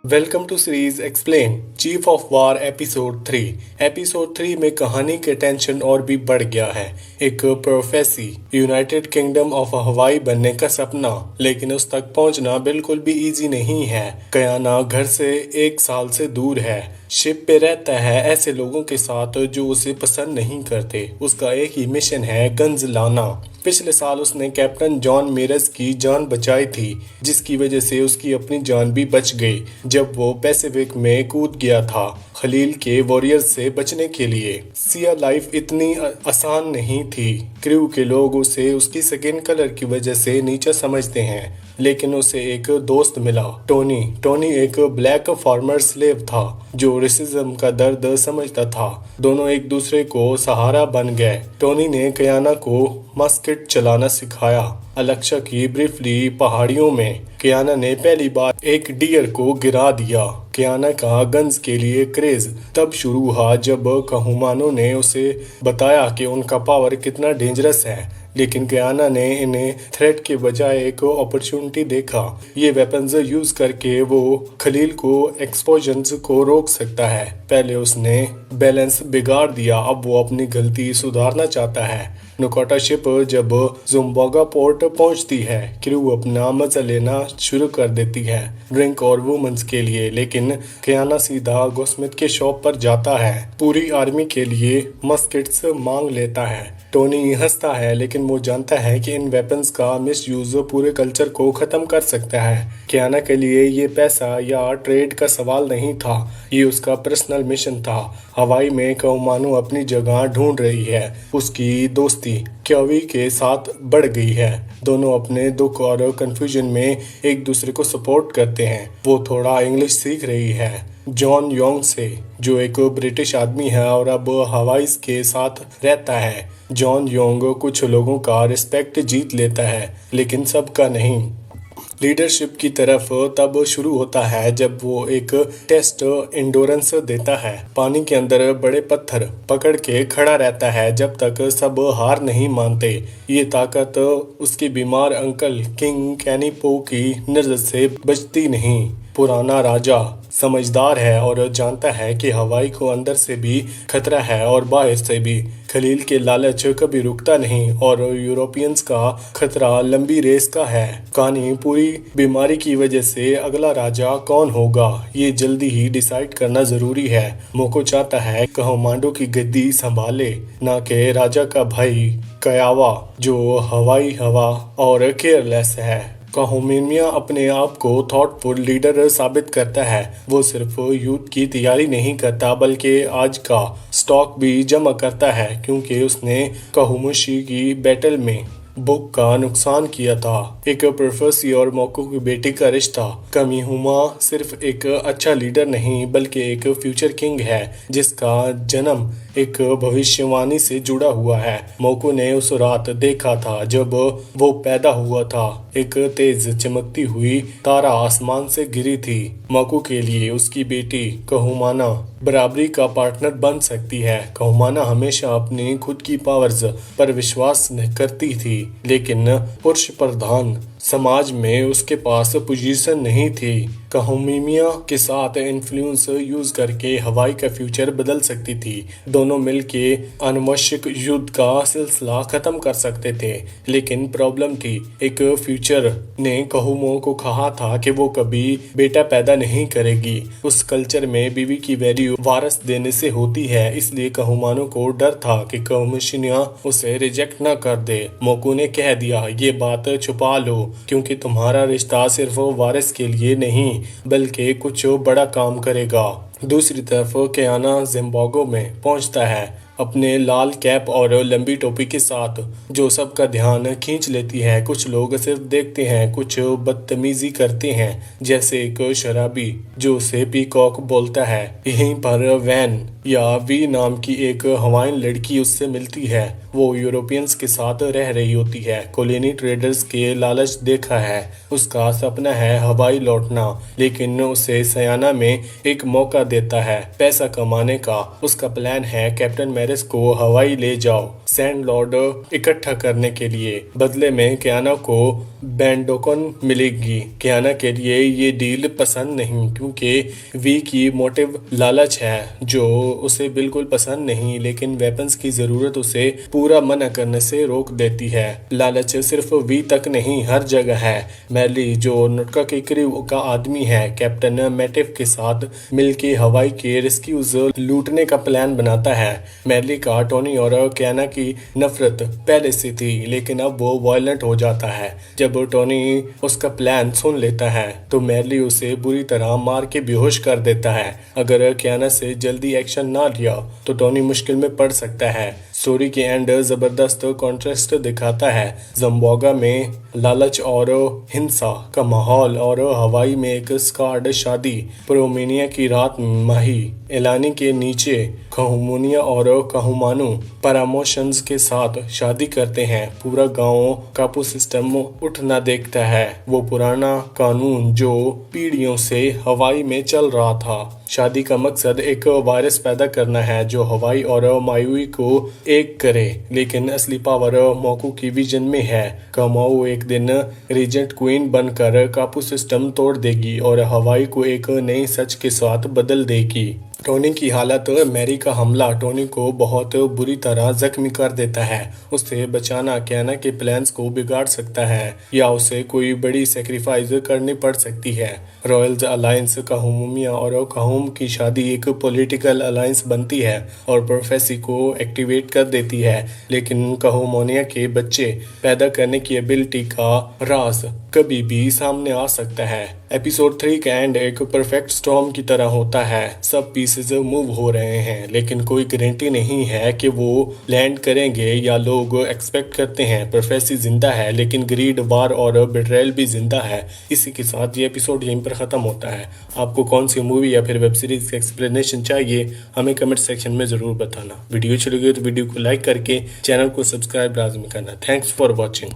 Welcome to series explain chief of war episode 3। Episode 3 में कहानी के टेंशन और भी बढ़ गया है। एक प्रोफेसी, यूनाइटेड किंगडम ऑफ हवाई बनने का सपना, लेकिन उस तक पहुंचना बिल्कुल भी इजी नहीं है। कयाना घर से 1 साल से दूर है, शिप पे रहता है ऐसे लोगों के साथ जो उसे पसंद नहीं करते। उसका एक ही मिशन है, गन्स लाना। पिछले साल उसने कैप्टन जॉन मेरस की जान बचाई थी, जिसकी वजह से उसकी अपनी जान भी बच गई जब वो पैसिफिक में कूद गया था खलील के वॉरियर्स से बचने के लिए। सिया लाइफ इतनी आसान नहीं थी। क्रू के लोग उसे उसकी स्किन कलर की वजह से नीचा समझते हैं, लेकिन उसे एक दोस्त मिला, टोनी। टोनी एक ब्लैक फार्मर स्लेव था जो रेसिज्म का दर्द समझता था। दोनों एक दूसरे को सहारा बन गए। टोनी ने कयाना को मस्केट चलाना सिखाया। अलेक्सा की ब्रीफली पहाड़ियों में कयाना ने पहली बार एक डियर को गिरा दिया। कयाना का गन्स के लिए क्रेज तब शुरू हुआ जब कहूमानों ने उसे बताया कि उनका पावर कितना डेंजरस है, लेकिन कयाना ने इन्हें थ्रेट के बजाय एक अपॉर्चुनिटी देखा। ये वेपन्स यूज करके वो खलील को एक्सप्लोजन्स को रोक सकता है। पहले उसने बैलेंस बिगाड़ दिया, अब वो अपनी गलती सुधारना चाहता है। नकोटा शिप जब जुम्बागा पोर्ट पहुंचती है, क्रू अपना मजा लेना शुरू कर देती है ड्रिंक और वुमेन्स के लिए, लेकिन कयाना सीधा गोस्मिथ के शॉप पर जाता है। पूरी आर्मी के लिए मस्केट्स मांग लेता है। टोनी हंसता है, लेकिन वो जानता है कि इन वेपन्स का मिसयूज पूरे कल्चर को खत्म कर सकता है। कयाना के लिए ये पैसा या ट्रेड का सवाल नहीं था, ये उसका पर्सनल मिशन था। हवाई में कौमानू अपनी जगह ढूंढ रही है। उसकी दोस्ती क्योवी के साथ बढ़ गई है। दोनों अपने दुख और कंफ्यूजन में एक दूसरे को सपोर्ट करते हैं। वो थोड़ा इंग्लिश सीख रही है जॉन योंग से, जो एक ब्रिटिश आदमी है और अब हवाईज के साथ रहता है। जॉन योंग कुछ लोगों का रिस्पेक्ट जीत लेता है, लेकिन सबका नहीं। लीडरशिप की तरफ तब शुरू होता है जब वो एक टेस्ट इंडोरेंस देता है। पानी के अंदर बड़े पत्थर पकड़ के खड़ा रहता है जब तक सब हार नहीं मानते। ये ताकत उसके बीमार अंकल किंग कैनिपो की नजर से बचती नहीं। पुराना राजा समझदार है और जानता है कि हवाई को अंदर से भी खतरा है और बाहर से भी। खलील के लालच कभी रुकता नहीं और यूरोपियंस का खतरा लंबी रेस का है। कहानी पूरी बीमारी की वजह से अगला राजा कौन होगा ये जल्दी ही डिसाइड करना जरूरी है। मोको चाहता है कहमांडो की गद्दी संभाले, ना कि राजा का भाई कयावा जो हवाई हवा और केयरलेस है। काहोमेनिया अपने आप को थॉटफुल लीडर साबित करता है। वो सिर्फ युद्ध की तैयारी नहीं करता बल्कि आज का स्टॉक भी जमा करता है, क्योंकि उसने काहुमुशी की बैटल में बुक का नुकसान किया था। एक प्रोफेसी और मोको की बेटी का रिश्ता। कमिहुमा सिर्फ एक अच्छा लीडर नहीं बल्कि एक फ्यूचर किंग है जिसका जन्म एक भविष्यवाणी से जुड़ा हुआ है। मोको ने उस रात देखा था जब वो पैदा हुआ था। एक तेज चमकती हुई तारा आसमान से गिरी थी। मोको के लिए उसकी बेटी कहूमाना बराबरी का पार्टनर बन सकती है। कहूमाना हमेशा अपनी खुद की पावर्स पर विश्वास करती थी, लेकिन पुरुष प्रधान समाज में उसके पास पोजीशन नहीं थी। कहूमिया के साथ इन्फ्लुएंस यूज करके हवाई का फ्यूचर बदल सकती थी। दोनों मिलके अनावश्यक युद्ध का सिलसिला खत्म कर सकते थे, लेकिन प्रॉब्लम थी। एक फ्यूचर ने कहूमो को कहा था कि वो कभी बेटा पैदा नहीं करेगी। उस कल्चर में बीवी की वैल्यू वारस देने से होती है, इसलिए कहूमानो को डर था कि कहूमिशिनिया उसे रिजेक्ट न कर दे। मोकू ने कह दिया, ये बात छुपा लो, क्योंकि तुम्हारा रिश्ता सिर्फ वारिस के लिए नहीं बल्कि कुछ बड़ा काम करेगा। दूसरी तरफ कयाना जिम्बाब्वे में पहुंचता है अपने लाल कैप और लंबी टोपी के साथ, जो सबका ध्यान खींच लेती है। कुछ लोग सिर्फ देखते हैं, कुछ बदतमीजी करते हैं, जैसे एक शराबी जो उसे पीकॉक बोलता है। यहीं पर वैन या वी नाम की एक हवाईन लड़की उससे मिलती है। वो यूरोपियंस के साथ रह रही होती है। कॉलोनी ट्रेडर्स के लालच देखा है। उसका सपना है हवाई लौटना, लेकिन उसे सयाना में एक मौका देता है पैसा कमाने का। उसका प्लान है कैप्टन डेनेरिस को हवाई ले जाओ सैंड लॉर्ड इकट्ठा करने के लिए। बदले में कियाना को बैंडोकन मिलेगी। कियाना के लिए ये डील पसंद नहीं क्योंकि वी की मोटिव लालच है जो उसे बिल्कुल पसंद नहीं, लेकिन वेपन्स की जरूरत उसे पूरा मना करने से रोक देती है। लालच सिर्फ वी तक नहीं, हर जगह है। मैली जो नुटका की क्रू का आदमी है, कैप्टन मैटिव के साथ मिलके हवाई के रेस्क्यूज लूटने का प्लान बनाता है। मैली का टोनी और कियाना की नफरत पहले से थी, लेकिन अब वो वायलेंट हो जाता है। जब टोनी उसका प्लान सुन लेता है तो मैली उसे बुरी तरह मार के बेहोश कर देता है। अगर कियाना से जल्दी एक्शन ना लिया तो टोनी मुश्किल में पड़ सकता है। स्टोरी के एंड जबरदस्त कॉन्ट्रास्ट दिखाता है। जम्बोगा में लालच और हिंसा का माहौल और हवाई में एक स्कार्ड शादी। प्रोमेनिया की रात माही एलानी के नीचे कहूमुनिया और कहूमानू परामोशंस के साथ शादी करते हैं। पूरा गांव कापू सिस्टम उठना देखता है, वो पुराना कानून जो पीढ़ियों से हवाई में चल रहा था। शादी का मकसद एक वायरस पैदा करना है जो हवाई और मायुई को एक करे, लेकिन असली पावर मोकू की विजन में है। कमाऊ एक दिन रीजेंट क्वीन बनकर कापू सिस्टम तोड़ देगी और हवाई को एक नई सच के साथ बदल देगी। टोनी की हालत, मैरी का हमला टोनी को बहुत बुरी तरह जख्मी कर देता है। उसे बचाना कियाना के प्लान्स को बिगाड़ सकता है या उसे कोई बड़ी सेक्रीफाइस करनी पड़ सकती है। रॉयल्स अलायंस कहूमिया और कहूम की शादी एक पॉलिटिकल अलायंस बनती है और प्रोफेसी को एक्टिवेट कर देती है, लेकिन कहूमोनिया के बच्चे पैदा करने की एबिलिटी का राज कभी भी सामने आ सकता है। एपिसोड 3 का एंड एक परफेक्ट स्टॉर्म की तरह होता है। सब पीसेस मूव हो रहे हैं, लेकिन कोई गारंटी नहीं है कि वो लैंड करेंगे या लोग एक्सपेक्ट करते हैं। प्रोफेसी जिंदा है, लेकिन ग्रीड, वार और बेट्रेयल भी जिंदा है। इसी के साथ ये एपिसोड यहीं पर खत्म होता है। आपको कौन सी मूवी या फिर वेब सीरीज का एक्सप्लेनेशन चाहिए, हमें कमेंट सेक्शन में जरूर बताना। वीडियो अच्छी लगी तो वीडियो को लाइक करके चैनल को सब्सक्राइब लाजमी करना। Thanks for watching.